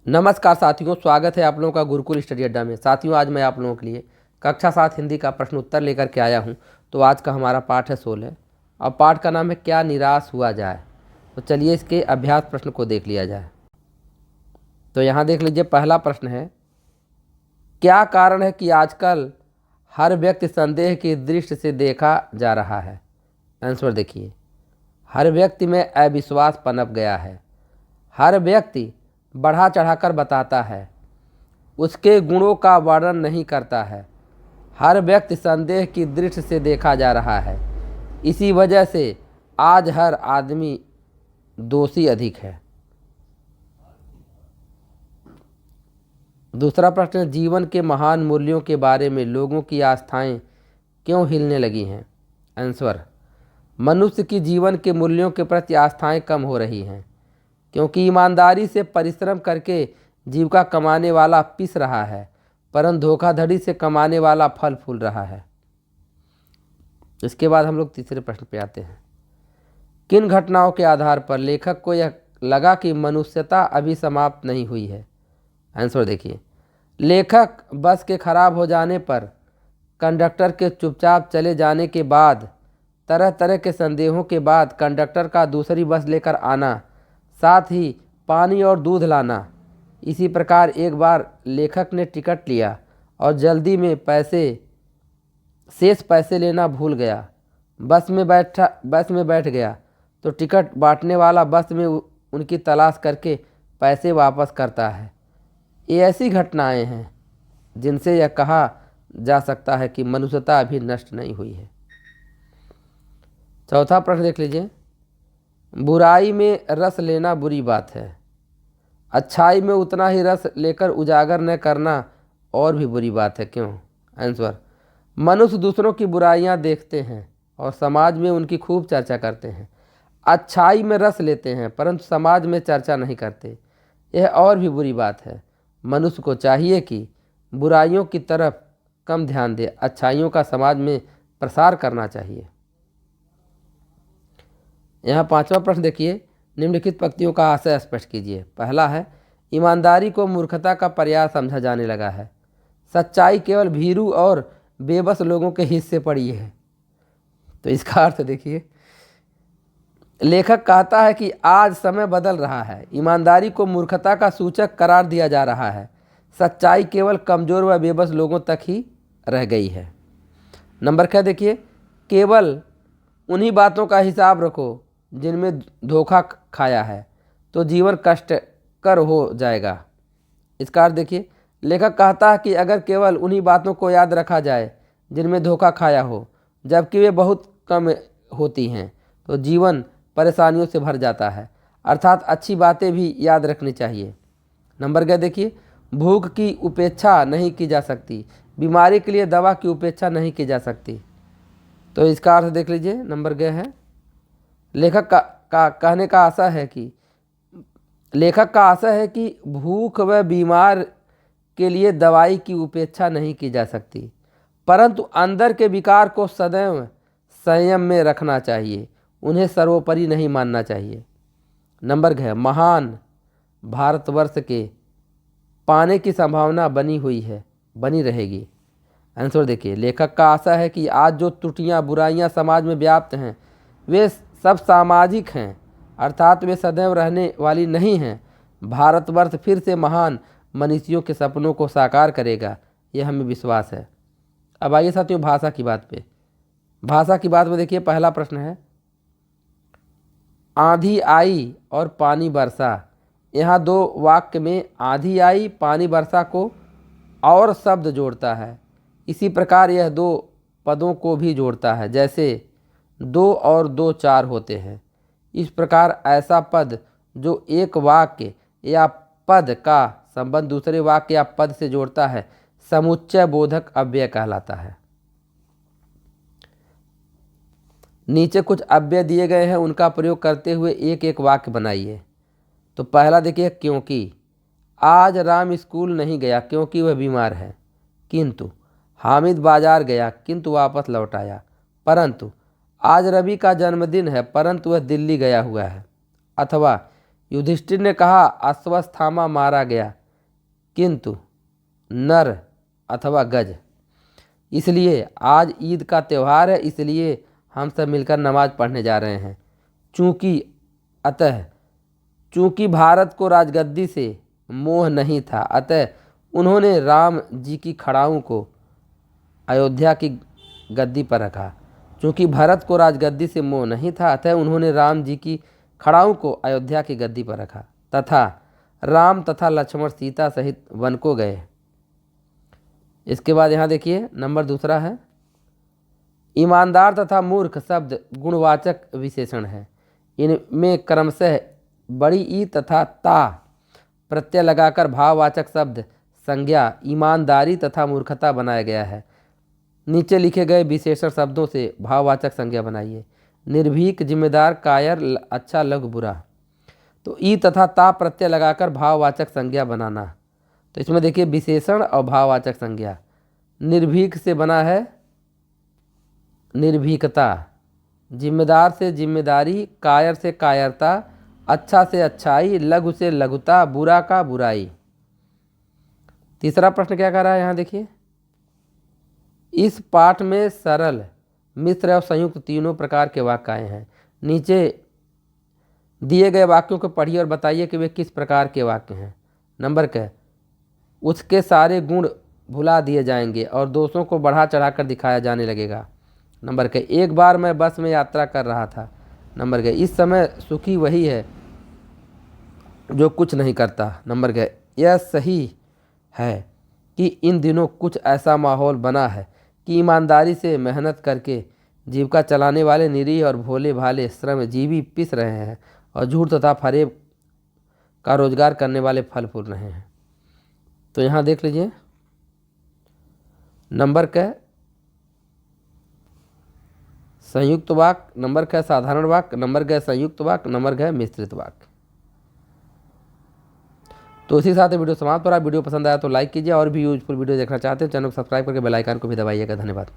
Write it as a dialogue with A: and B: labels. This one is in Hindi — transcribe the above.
A: नमस्कार साथियों, स्वागत है आप लोगों का गुरुकुल स्टडी अड्डा में। साथियों, आज मैं आप लोगों के लिए कक्षा 7 हिंदी का प्रश्न उत्तर लेकर के आया हूं। तो आज का हमारा पाठ है 16 और पाठ का नाम है क्या निराश हुआ जाए। तो चलिए इसके अभ्यास प्रश्न को देख लिया जाए। तो यहाँ देख लीजिए, पहला प्रश्न है, क्या कारण है कि आजकल हर व्यक्ति संदेह की दृष्टि से देखा जा रहा है। आंसर देखिए, हर व्यक्ति में अविश्वास पनप गया है। हर व्यक्ति बढ़ा चढ़ाकर बताता है, उसके गुणों का वर्णन नहीं करता है। हर व्यक्ति संदेह की दृष्टि से देखा जा रहा है। इसी वजह से आज हर आदमी दोषी अधिक है। दूसरा प्रश्न, जीवन के महान मूल्यों के बारे में लोगों की आस्थाएं क्यों हिलने लगी हैं। आंसर, मनुष्य की जीवन के मूल्यों के प्रति आस्थाएं कम हो रही हैं, क्योंकि ईमानदारी से परिश्रम करके जीविका कमाने वाला पिस रहा है, परंतु धोखाधड़ी से कमाने वाला फल फूल रहा है। इसके बाद हम लोग तीसरे प्रश्न पे आते हैं। किन घटनाओं के आधार पर लेखक को यह लगा कि मनुष्यता अभी समाप्त नहीं हुई है। आंसर देखिए, लेखक बस के खराब हो जाने पर, कंडक्टर के चुपचाप चले जाने के बाद, तरह तरह के संदेहों के बाद कंडक्टर का दूसरी बस लेकर आना, साथ ही पानी और दूध लाना। इसी प्रकार एक बार लेखक ने टिकट लिया और जल्दी में शेष पैसे लेना भूल गया। बस में बैठ गया तो टिकट बांटने वाला बस में उनकी तलाश करके पैसे वापस करता है। ये ऐसी घटनाएं हैं जिनसे यह कहा जा सकता है कि मनुष्यता अभी नष्ट नहीं हुई है। चौथा प्रश्न देख लीजिए, बुराई में रस लेना बुरी बात है, अच्छाई में उतना ही रस लेकर उजागर न करना और भी बुरी बात है, क्यों। आंसर, मनुष्य दूसरों की बुराइयां देखते हैं और समाज में उनकी खूब चर्चा करते हैं। अच्छाई में रस लेते हैं परंतु समाज में चर्चा नहीं करते, यह और भी बुरी बात है। मनुष्य को चाहिए कि बुराइयों की तरफ कम ध्यान दे, अच्छाइयों का समाज में प्रसार करना चाहिए। यहाँ पांचवा प्रश्न देखिए, निम्नलिखित पंक्तियों का आशय स्पष्ट कीजिए। पहला है, ईमानदारी को मूर्खता का प्रयास समझा जाने लगा है। सच्चाई केवल भीरू और बेबस लोगों के हिस्से पड़ी है। तो इसका अर्थ देखिए, लेखक कहता है कि आज समय बदल रहा है, ईमानदारी को मूर्खता का सूचक करार दिया जा रहा है। सच्चाई केवल कमज़ोर व बेबस लोगों तक ही रह गई है। नंबर क्या देखिए, केवल उन्हीं बातों का हिसाब रखो जिनमें धोखा खाया है तो जीवन कष्टकर हो जाएगा। इसका अर्थ देखिए, लेखक कहता है कि अगर केवल उन्हीं बातों को याद रखा जाए जिनमें धोखा खाया हो, जबकि वे बहुत कम होती हैं, तो जीवन परेशानियों से भर जाता है। अर्थात अच्छी बातें भी याद रखनी चाहिए। नंबर क्या देखिए, भूख की उपेक्षा नहीं की जा सकती, बीमारी के लिए दवा की उपेक्षा नहीं की जा सकती। तो इसका अर्थ देख लीजिए, नंबर क्या है, लेखक का कहने का आशय है कि भूख व बीमार के लिए दवाई की उपेक्षा नहीं की जा सकती, परंतु अंदर के विकार को सदैव संयम में रखना चाहिए, उन्हें सर्वोपरि नहीं मानना चाहिए। नंबर है, महान भारतवर्ष के पाने की संभावना बनी रहेगी। आंसर देखिए, लेखक का आशा है कि आज जो त्रुटियां बुराइयां समाज में व्याप्त हैं वे सब सामाजिक हैं, अर्थात वे सदैव रहने वाली नहीं हैं। भारतवर्ष फिर से महान मनीषियों के सपनों को साकार करेगा, यह हमें विश्वास है। अब आइए साथियों भाषा की बात पे देखिए, पहला प्रश्न है, आंधी आई और पानी बरसा। यहाँ दो वाक्य में आंधी आई पानी बरसा को और शब्द जोड़ता है। इसी प्रकार यह दो पदों को भी जोड़ता है, जैसे 2 और 2 4 होते हैं। इस प्रकार ऐसा पद जो एक वाक्य या पद का संबंध दूसरे वाक्य या पद से जोड़ता है समुच्चय बोधक अव्यय कहलाता है। नीचे कुछ अव्यय दिए गए हैं, उनका प्रयोग करते हुए एक एक वाक्य बनाइए। तो पहला देखिए, क्योंकि आज राम स्कूल नहीं गया क्योंकि वह बीमार है, किंतु हामिद बाजार गया किंतु वापस लौट आया। परंतु आज रवि का जन्मदिन है परंतु वह दिल्ली गया हुआ है। अथवा युधिष्ठिर ने कहा, अश्वत्थामा मारा गया, किंतु नर अथवा गज। इसलिए आज ईद का त्यौहार है, इसलिए हम सब मिलकर नमाज पढ़ने जा रहे हैं। चूँकि भारत को राजगद्दी से मोह नहीं था, अतः उन्होंने राम जी की खड़ाऊँ को अयोध्या की गद्दी पर रखा। चूँकि भरत को राजगद्दी से मोह नहीं था, अतः उन्होंने राम जी की खड़ाऊँ को अयोध्या की गद्दी पर रखा तथा राम तथा लक्ष्मण सीता सहित वन को गए। इसके बाद यहाँ देखिए नंबर दूसरा है, ईमानदार तथा मूर्ख शब्द गुणवाचक विशेषण है। इनमें क्रमशः बड़ी ई तथा ता प्रत्यय लगाकर भाववाचक शब्द संज्ञा ईमानदारी तथा मूर्खता बनाया गया है। नीचे लिखे गए विशेषण शब्दों से भाववाचक संज्ञा बनाइए। निर्भीक, जिम्मेदार, कायर, अच्छा, लघु, बुरा। तो ई तथा ता प्रत्यय लगाकर भाववाचक संज्ञा बनाना। तो इसमें देखिए विशेषण और भाववाचक संज्ञा। निर्भीक से बना है निर्भीकता, जिम्मेदार से जिम्मेदारी, कायर से कायरता, अच्छा से अच्छाई, लघु से लघुता, बुरा का बुराई। तीसरा प्रश्न क्या कह रहा है यहाँ देखिए, इस पाठ में सरल, मिश्र और संयुक्त तीनों प्रकार के वाक्य आए हैं। नीचे दिए गए वाक्यों को पढ़िए और बताइए कि वे किस प्रकार के वाक्य हैं। नंबर क्या, उसके सारे गुण भुला दिए जाएंगे और दोषों को बढ़ा चढ़ाकर दिखाया जाने लगेगा। नंबर के, एक बार मैं बस में यात्रा कर रहा था। नंबर के, इस समय सुखी वही है जो कुछ नहीं करता। नंबर के, यह सही है कि इन दिनों कुछ ऐसा माहौल बना है कि ईमानदारी से मेहनत करके जीविका चलाने वाले निरीह और भोले भाले श्रमजीवी पिस रहे हैं और झूठ तथा फरेब का रोजगार करने वाले फल फूल रहे हैं। तो यहाँ देख लीजिए नंबर का संयुक्त वाक्य, नंबर का साधारण वाक्य, नंबर का संयुक्त वाक्य, नंबर का मिश्रित वाक्य। तो इसी साथ वीडियो समाप्त हो रहा है। वीडियो पसंद आया तो लाइक कीजिए और भी यूजफुल वीडियो देखना चाहते हैं चैनल को सब्सक्राइब करके बेल आइकन को भी दबाइएगा। धन्यवाद।